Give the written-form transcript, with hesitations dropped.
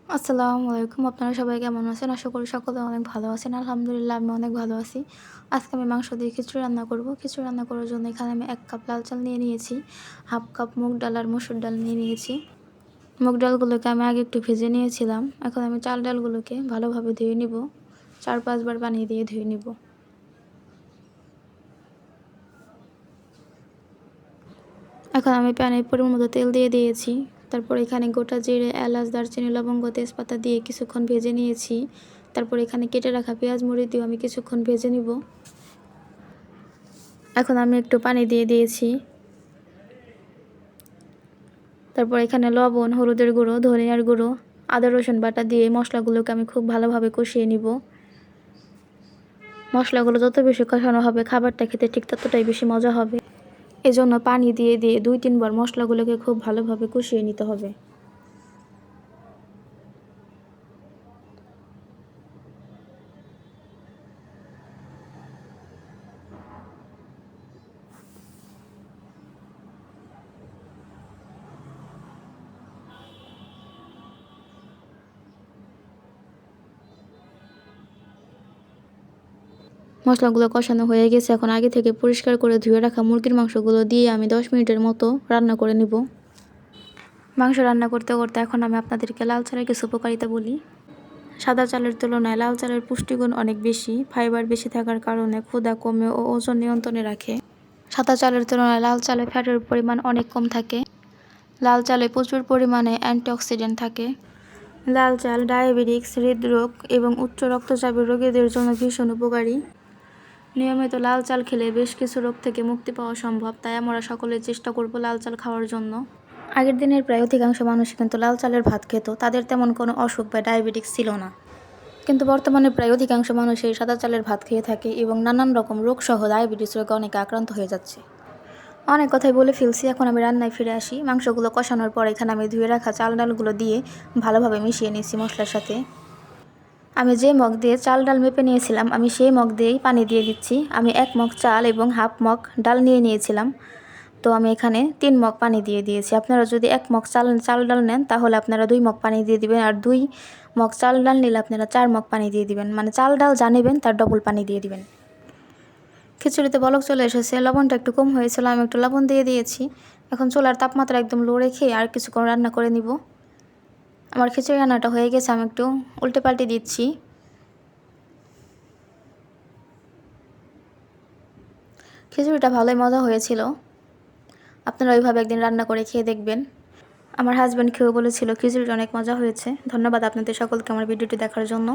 আসসালামু আলাইকুম। আপনারা সবাই কেমন আছেন? আশা করি সকলে অনেক ভালো আছেন। আলহামদুলিল্লাহ আমি অনেক ভালো আছি। আজকে আমি মাংস দিয়ে খিচুড়ি রান্না করব। খিচুড়ি রান্না করার জন্য এখানে আমি ১ কাপ লাল চাল নিয়ে নিয়েছি। হাফ কাপ মুগ ডাল আর মসুর ডাল নিয়ে নিয়েছি। মুগ ডালগুলোকে আমি আগে একটু ভেজে নিয়েছিলাম। এখন আমি চাল ডালগুলোকে ভালোভাবে ধুয়ে নিব। ৪-৫ বার পানি দিয়ে ধুয়ে নিব। এখন আমি প্যানে পরিমাণ মতো তেল দিয়ে দিয়েছি। তারপর এখানে গোটা জিরে, এলাচ, দারচিনি, লবঙ্গ, তেজপাতা দিয়ে কিছুক্ষণ ভেজে নিয়েছি। তারপর এখানে কেটে রাখা পেঁয়াজ মরিচ দিয়েও আমি কিছুক্ষণ ভেজে নিব। এখন আমি একটু পানি দিয়ে দিয়েছি। তারপর এখানে লবণ, হলুদের গুঁড়ো, ধনিয়ার গুঁড়ো, আদা রসুন বাটা দিয়ে মশলাগুলোকে আমি খুব ভালোভাবে কষিয়ে নিব। মশলাগুলো যত বেশি কষানো হবে খাবারটা খেতে ঠিক ততটাই বেশি মজা হবে। এজন্য পানি দিয়ে ২-৩ বার মশলাগুলোকে খুব ভালোভাবে কষিয়ে নিতে হবে। মশলাগুলো কষানো হয়ে গেছে। এখন আগে থেকে পরিষ্কার করে ধুয়ে রাখা মুরগির মাংসগুলো দিয়ে আমি ১০ মিনিটের মতো রান্না করে নেব। মাংস রান্না করতে করতে এখন আমি আপনাদেরকে লাল চালের কিছু উপকারিতা বলি। সাদা চালের তুলনায় লাল চালের পুষ্টিগুণ অনেক বেশি। ফাইবার বেশি থাকার কারণে ক্ষুধা কমে ও ওজন নিয়ন্ত্রণে রাখে। সাদা চালের তুলনায় লাল চালে ফ্যাটের পরিমাণ অনেক কম থাকে। লাল চালে প্রচুর পরিমাণে অ্যান্টিঅক্সিডেন্ট থাকে। লাল চাল ডায়াবেটিস, হৃদরোগ এবং উচ্চ রক্তচাপের রোগীদের জন্য ভীষণ উপকারী। নিয়মিত লাল চাল খেলে বেশ কিছু রোগ থেকে মুক্তি পাওয়া সম্ভব, তাই আমরা সকলে চেষ্টা করব লাল চাল খাওয়ার জন্য। আগের দিনের প্রায় অধিকাংশ মানুষই কিন্তু লাল চালের ভাত খেত, তাদের তেমন কোনো অসুখ বা ডায়াবেটিস ছিল না। কিন্তু বর্তমানে প্রায় অধিকাংশ মানুষই সাদা চালের ভাত খেয়ে থাকে এবং নানান রকম রোগসহ ডায়াবেটিস রোগে অনেকে আক্রান্ত হয়ে যাচ্ছে। অনেক কথাই বলে ফেলছি, এখন আমি রান্নায় ফিরে আসি। মাংসগুলো কষানোর পর এখানে আমি ধুয়ে রাখা চাল ডালগুলো দিয়ে ভালোভাবে মিশিয়ে নিয়েছি মশলার সাথে। আমি যে মগ দিয়ে চাল ডাল মেপে নিয়েছিলাম আমি সেই মগ দিয়েই পানি দিয়ে দিচ্ছি। আমি ১ মগ চাল এবং হাফ মগ ডাল নিয়ে নিয়েছিলাম, তো আমি এখানে ৩ মগ পানি দিয়ে দিয়েছি। আপনারা যদি ১ মগ চাল ডাল নেন তাহলে আপনারা ২ মগ পানি দিয়ে দিবেন, আর ২ মগ চাল ডাল নিলে আপনারা ৪ মগ পানি দিয়ে দিবেন। মানে চাল ডাল যা নেবেন তার ডবল পানি দিয়ে দিবেন। খিচুড়িতে বলক চলে এসেছে, লবণটা একটু কম হয়েছিল, আমি একটু লবণ দিয়ে দিয়েছি। এখন চুলার তাপমাত্রা একদম লো রেখে আর কিছুক্ষণ রান্না করে নিব। আমার খিচুড়ি রান্নাটা হয়ে গেছে, আমি একটু উল্টে পাল্টে দিচ্ছি। খিচুড়িটা ভালোই মজা হয়েছিল। আপনারা ওইভাবে একদিন রান্না করে খেয়ে দেখবেন। আমার হাজব্যান্ড খেয়েও বলেছিল খিচুড়িটা অনেক মজা হয়েছে। ধন্যবাদ আপনাদের সকলকে আমার ভিডিওটি দেখার জন্য।